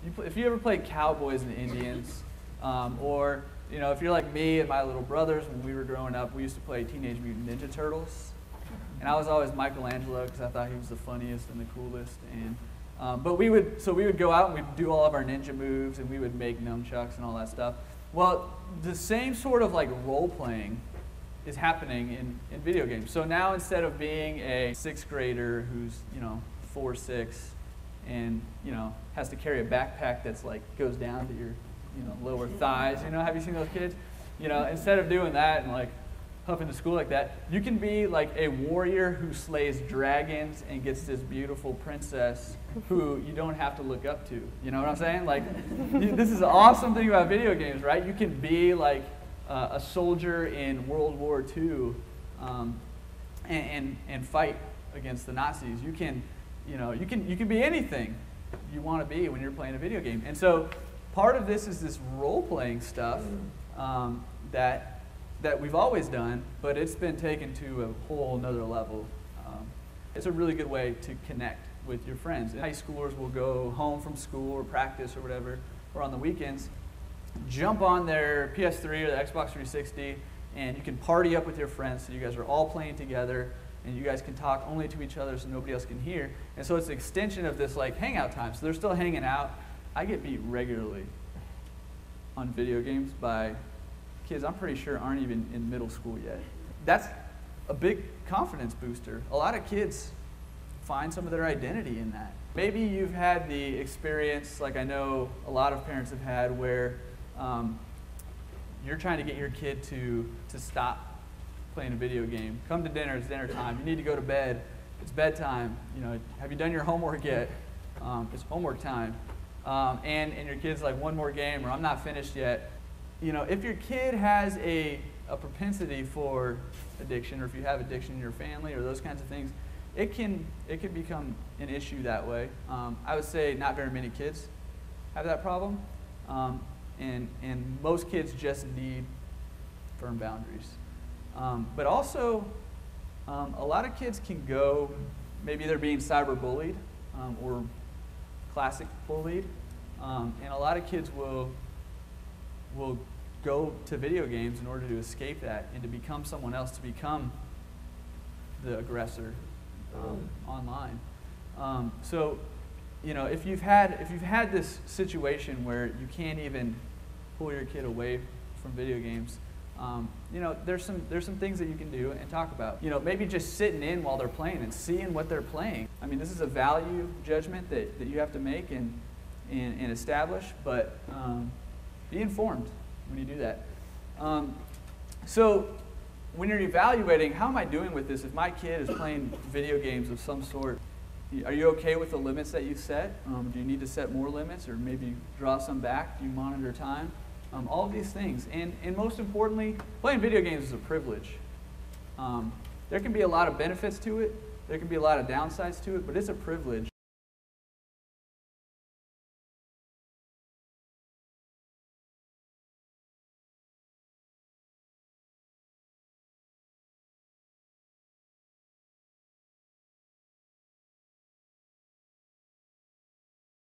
if you ever played Cowboys and Indians, or if you're like me and my little brothers, when we were growing up, we used to play Teenage Mutant Ninja Turtles, and I was always Michelangelo because I thought he was the funniest and the coolest. And but we would go out and we'd do all of our ninja moves, and we would make nunchucks and all that stuff. Well, the same sort of like role playing is happening in video games. So now instead of being a 6th grader who's 4'6" and has to carry a backpack that's like goes down to your lower thighs, have you seen those kids? Instead of doing that and like huffing to school like that, you can be like a warrior who slays dragons and gets this beautiful princess who you don't have to look up to. You know what I'm saying? Like, this is the awesome thing about video games, right? You can be like a soldier in World War II and fight against the Nazis. You can be anything you want to be when you're playing a video game. And so part of this is this role-playing stuff that we've always done, but it's been taken to a whole nother level. It's a really good way to connect with your friends. High schoolers will go home from school or practice or whatever, or on the weekends, jump on their PS3 or the Xbox 360, and you can party up with your friends so you guys are all playing together, and you guys can talk only to each other so nobody else can hear. And so it's an extension of this like hangout time. So they're still hanging out. I get beat regularly on video games by kids I'm pretty sure aren't even in middle school yet. That's a big confidence booster. A lot of kids find some of their identity in that. Maybe you've had the experience, like I know a lot of parents have had, where you're trying to get your kid to stop playing a video game. Come to dinner, it's dinner time. You need to go to bed, it's bedtime. Have you done your homework yet? It's homework time. And your kid's like, one more game, or I'm not finished yet. If your kid has a propensity for addiction, or if you have addiction in your family or those kinds of things, it can become an issue that way. I would say not very many kids have that problem, and most kids just need firm boundaries. But also, a lot of kids can go, maybe they're being cyberbullied or classic bullied, and a lot of kids will go to video games in order to escape that and to become someone else, to become the aggressor online. So, if you've had this situation where you can't even pull your kid away from video games, there's some things that you can do and talk about. Maybe just sitting in while they're playing and seeing what they're playing. I mean, this is a value judgment that you have to make and establish, but be informed when you do that. So when you're evaluating, how am I doing with this? If my kid is playing video games of some sort, are you okay with the limits that you set? Do you need to set more limits, or maybe draw some back? Do you monitor time? All of these things. And most importantly, playing video games is a privilege. There can be a lot of benefits to it. There can be a lot of downsides to it, but it's a privilege